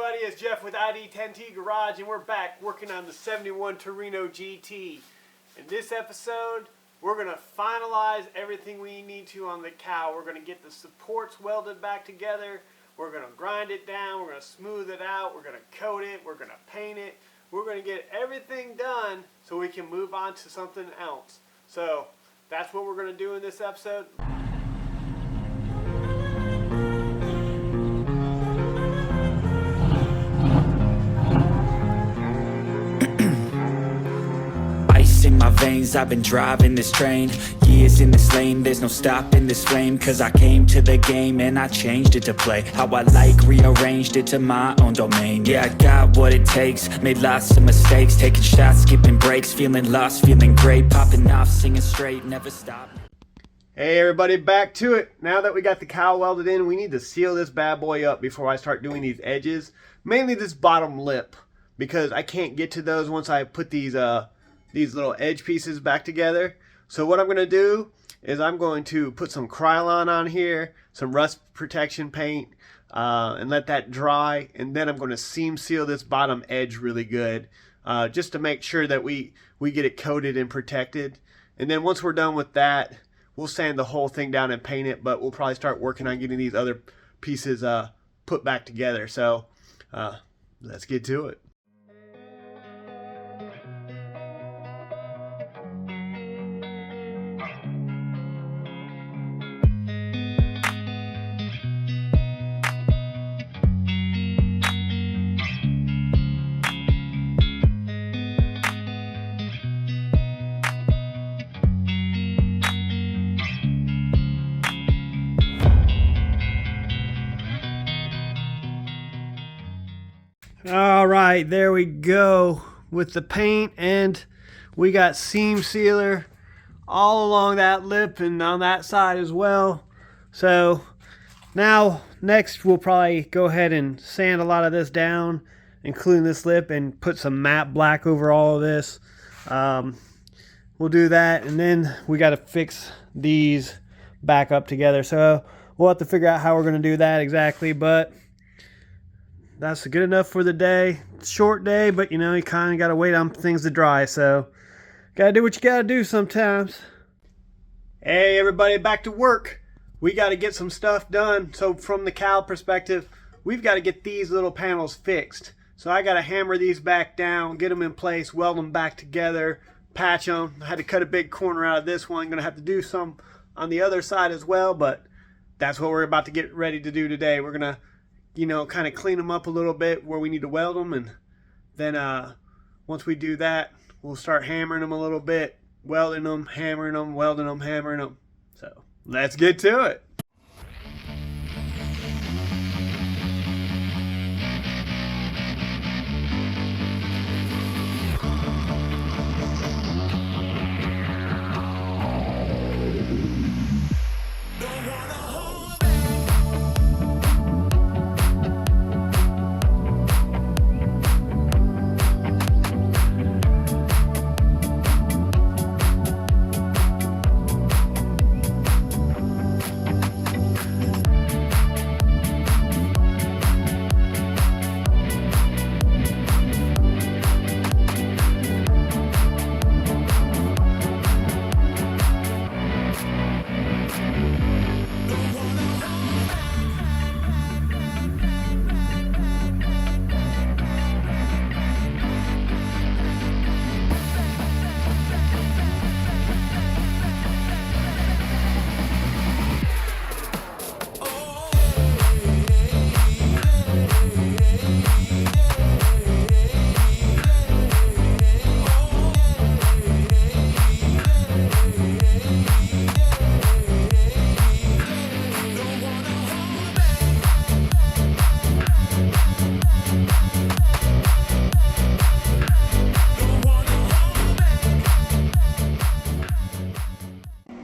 everybody, it's Jeff with ID10T Garage, and we're back working on the 71 Torino GT. In this episode, we're going to finalize everything we need to on the cowl. We're going to get the supports welded back together. We're going to grind it down. We're going to smooth it out. We're going to coat it. We're going to paint it. We're going to get everything done so we can move on to something else. So that's what we're going to do in this episode. In my veins, I've been driving this train. Years in this lane, there's no stopping this flame. Cause I came to the game and I changed it to play how I like, rearranged it to my own domain. Yeah, I got what it takes, made lots of mistakes, taking shots, skipping breaks, feeling lost, feeling great, popping off, singing straight, never stop. Hey everybody, back to it. Now that we got the cowl welded in, we need to seal this bad boy up before I start doing these edges. Mainly this bottom lip, because I can't get to those once I put these little edge pieces back together. So what I'm going to do is I'm going to put some Krylon on here, some rust protection paint, and let that dry, and then I'm going to seam seal this bottom edge really good, just to make sure that we get it coated and protected. And then once we're done with that, we'll sand the whole thing down and paint it, but we'll probably start working on getting these other pieces put back together. So let's get to it. All right, there we go with the paint, and we got seam sealer all along that lip and on that side as well. So now next we'll probably go ahead and sand a lot of this down, including this lip, and put some matte black over all of this. We'll do that, and then we got to fix these back up together. So we'll have to figure out how we're going to do that exactly, but that's good enough for the day. Short day, but you know, you kind of got to wait on things to dry. So, got to do what you got to do sometimes. Hey, everybody, back to work. We got to get some stuff done. So, from the cowl perspective, we've got to get these little panels fixed. So, I got to hammer these back down, get them in place, weld them back together, patch them. I had to cut a big corner out of this one. I'm going to have to do some on the other side as well, but that's what we're about to get ready to do today. We're going to, you know, kind of clean them up a little bit where we need to weld them, and then once we do that, we'll start hammering them a little bit, welding them, hammering them, welding them, hammering them. So let's get to it.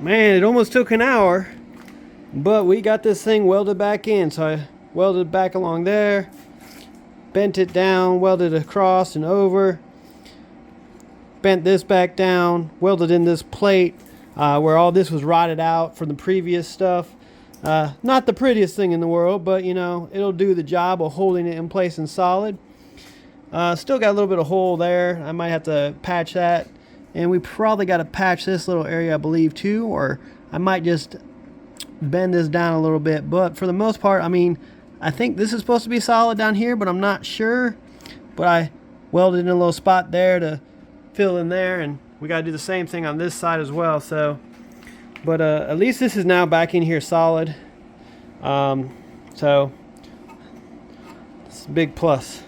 Man, it almost took an hour, but we got this thing welded back in. So I welded back along there, bent it down, welded across and over, bent this back down, welded in this plate where all this was rotted out from the previous stuff. Not the prettiest thing in the world, but you know, it'll do the job of holding it in place and solid. Still got a little bit of hole there. I might have to patch that. And we probably got to patch this little area, I believe, too. Or I might just bend this down a little bit. But for the most part, I mean, I think this is supposed to be solid down here, but I'm not sure. But I welded in a little spot there to fill in there. And we got to do the same thing on this side as well. So, but at least this is now back in here solid. So, it's a big plus.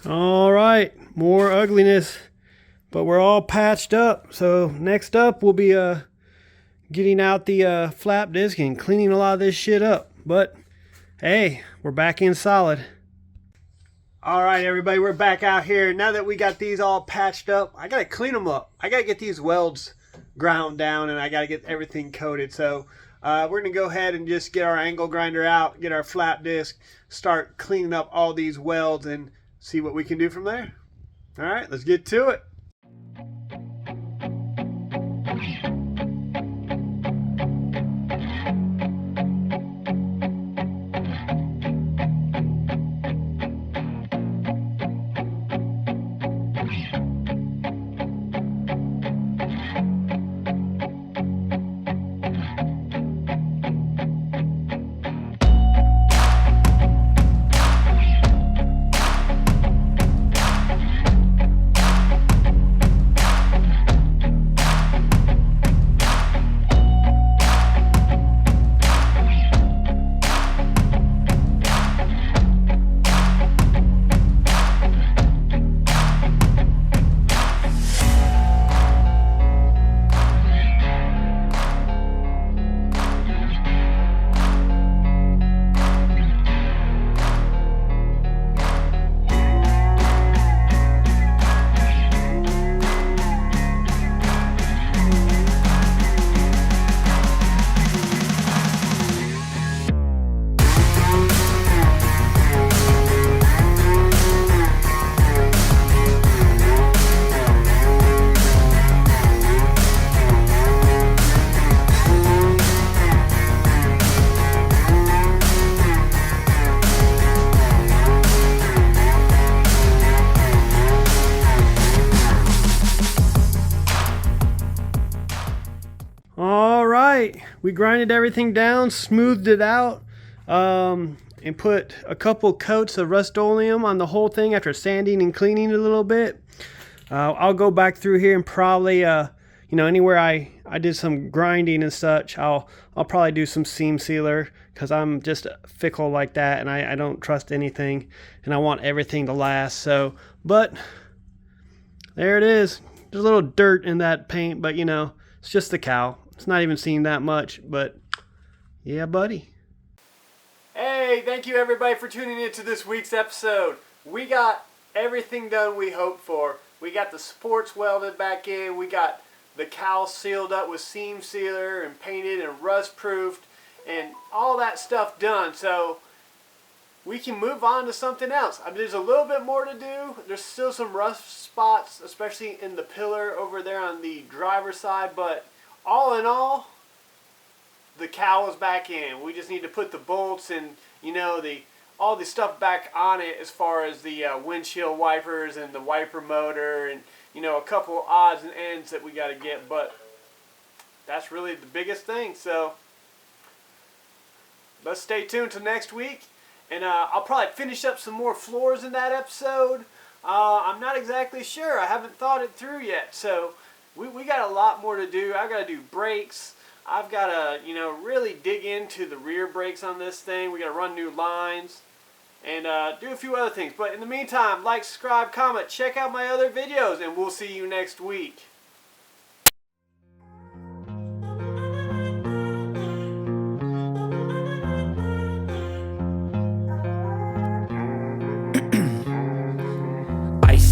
All right, more ugliness, but we're all patched up. So next up we'll be getting out the flap disc and cleaning a lot of this shit up. But hey, we're back in solid. All right, everybody, we're back out here. Now that we got these all patched up, I gotta clean them up. I gotta get these welds ground down, and I gotta get everything coated. So we're gonna go ahead and just get our angle grinder out, get our flap disc, start cleaning up all these welds, and see what we can do from there. All right, let's get to it. We grinded everything down, smoothed it out, and put a couple coats of Rust-Oleum on the whole thing after sanding and cleaning it a little bit. I'll go back through here and probably, anywhere I did some grinding and such, I'll probably do some seam sealer, because I'm just fickle like that, and I don't trust anything, and I want everything to last. So, but there it is. There's a little dirt in that paint, but it's just the cowl. It's not even seen that much, but Yeah, buddy. Hey, thank you everybody for tuning in to this week's episode. We got everything done we hoped for. We got the supports welded back in. We got the cowl sealed up with seam sealer and painted and rust proofed and all that stuff done. So we can move on to something else. I mean, there's a little bit more to do. There's still some rust spots, especially in the pillar over there on the driver's side. But all in all, the cowl is back in. We just need to put the bolts and, you know, all the stuff back on it as far as the windshield wipers and the wiper motor and, you know, a couple odds and ends that we got to get. But that's really the biggest thing. So let's stay tuned till next week. And I'll probably finish up some more floors in that episode. I'm not exactly sure. I haven't thought it through yet. So we got a lot more to do. I've got to do brakes. I've got to, you know, really dig into the rear brakes on this thing. We got to run new lines and do a few other things. But in the meantime, like, subscribe, comment, check out my other videos, and we'll see you next week.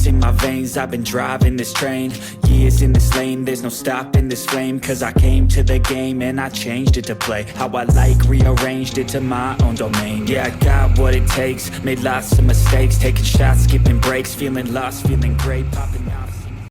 In my veins, I've been driving this train. Years in this lane, there's no stopping this flame. Cause I came to the game and I changed it to play how I like, rearranged it to my own domain. Yeah, I got what it takes, made lots of mistakes, taking shots, skipping breaks, feeling lost, feeling great, popping out.